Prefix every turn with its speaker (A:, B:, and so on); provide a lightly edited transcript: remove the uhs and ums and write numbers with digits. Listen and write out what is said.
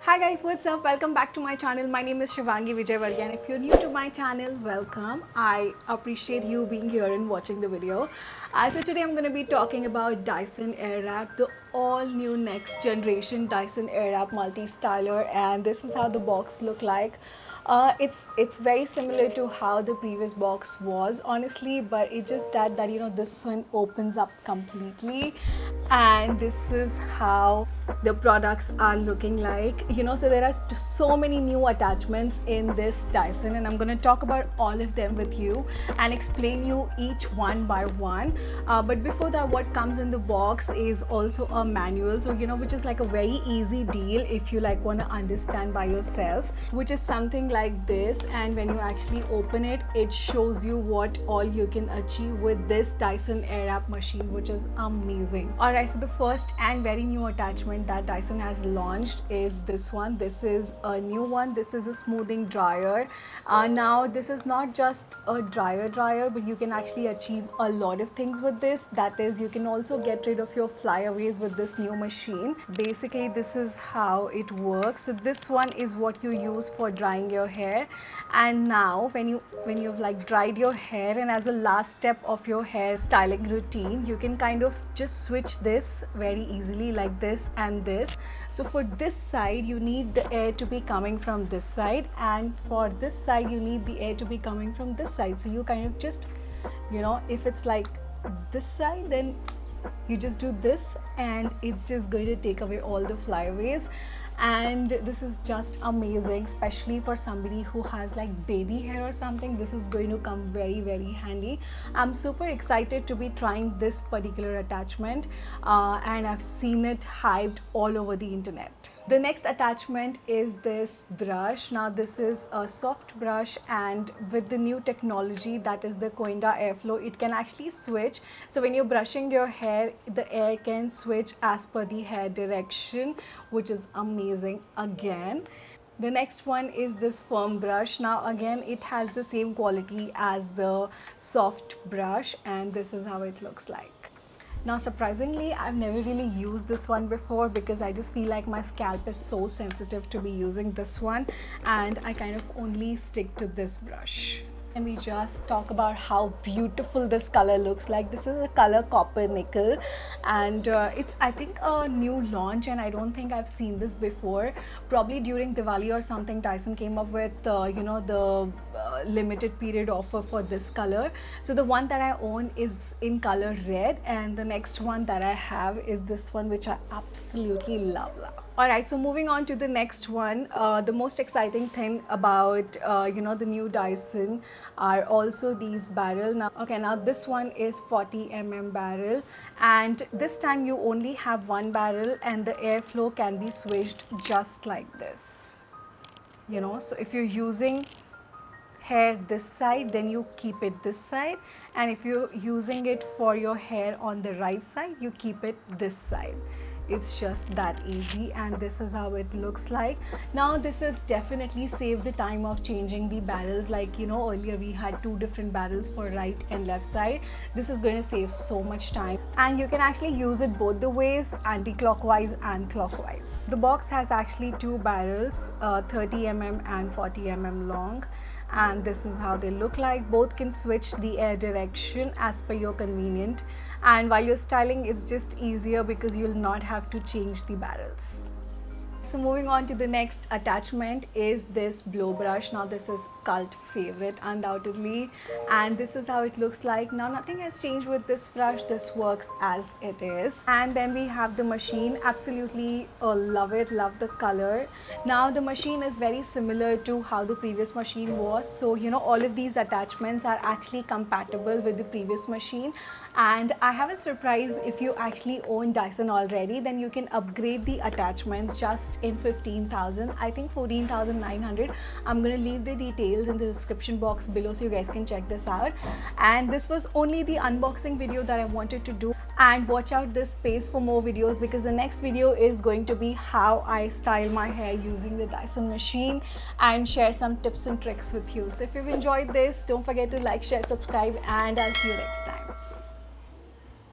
A: Hi guys, what's up? Welcome back to my channel. My name is Shiwangi and if you're new to my channel, welcome. I appreciate you being here and watching the video. So today I'm going to be talking about Dyson Airwrap, the all new next generation Dyson Airwrap multi-styler, and this is how the box look like. It's very similar to how the previous box was, honestly, but it's just that this one opens up completely, and this is how the products are looking like. So there are so many new attachments in this Dyson, and I'm going to talk about all of them with you and explain you each one by one. But before that, what comes in the box is also a manual, so which is like a very easy deal if you want to understand by yourself, which is something like this. And when you actually open it, it shows you what all you can achieve with this Dyson Airwrap machine, which is amazing. Alright, so the first and very new attachment that Dyson has launched is this one. This is a new one. This is a smoothing dryer. Now this is not just a dryer, but you can actually achieve a lot of things with this. That is, you can also get rid of your flyaways with this new machine. Basically, this is how it works. So this one is what you use for drying your hair, and now when you've dried your hair, and as a last step of your hair styling routine, you can kind of just switch this very easily, like this and this. So for this side, you need the air to be coming from this side, and for this side you need the air to be coming from this side. So you kind of just, if it's like this side, then you just do this, and it's just going to take away all the flyaways. And this is just amazing, especially for somebody who has like baby hair or something. This is going to come very, very handy. I'm super excited to be trying this particular attachment, and I've seen it hyped all over the internet. The next attachment is this brush. Now this is a soft brush, and with the new technology, that is the Coinda airflow, it can actually switch. So when you're brushing your hair, the air can switch as per the hair direction, which is amazing again. The next one is this firm brush. Now again, it has the same quality as the soft brush, and this is how it looks like. Now surprisingly, I've never really used this one before because I just feel like my scalp is so sensitive to be using this one, and I kind of only stick to this brush. And we just talk about how beautiful this color looks like. This is a color copper nickel, and it's, I think, a new launch, and I don't think I've seen this before. Probably during Diwali or something, Dyson came up with the limited period offer for this color. So the one that I own is in color red, and the next one that I have is this one, which I absolutely love. Alright, so moving on to the next one, the most exciting thing about the new Dyson are also these barrel. Now this one is 40 mm barrel, and this time you only have one barrel, and the airflow can be switched just like this. So if you're using hair this side, then you keep it this side, and if you're using it for your hair on the right side, you keep it this side. It's just that easy, and this is how it looks like. Now this is definitely saved the time of changing the barrels. Like earlier we had two different barrels for right and left side. This is going to save so much time, and you can actually use it both the ways, anti-clockwise and clockwise. The box has actually two barrels, 30 mm and 40 mm long, and this is how they look like. Both can switch the air direction as per your convenient, and while you're styling, it's just easier because you'll not have to change the barrels. So moving on to the next attachment is this blow brush. Now this is cult favorite undoubtedly, and this is how it looks like. Now nothing has changed with this brush. This works as it is. And then we have the machine. Absolutely love it, love the color. Now the machine is very similar to how the previous machine was, so all of these attachments are actually compatible with the previous machine. And I have a surprise. If you actually own Dyson already, then you can upgrade the attachments just in 15,000, I think 14,900. I'm gonna leave the details in the description box below so you guys can check this out. And this was only the unboxing video that I wanted to do, and watch out this space for more videos, because the next video is going to be how I style my hair using the Dyson machine, and share some tips and tricks with you. So if you've enjoyed this, don't forget to like, share, subscribe, and I'll see you next time.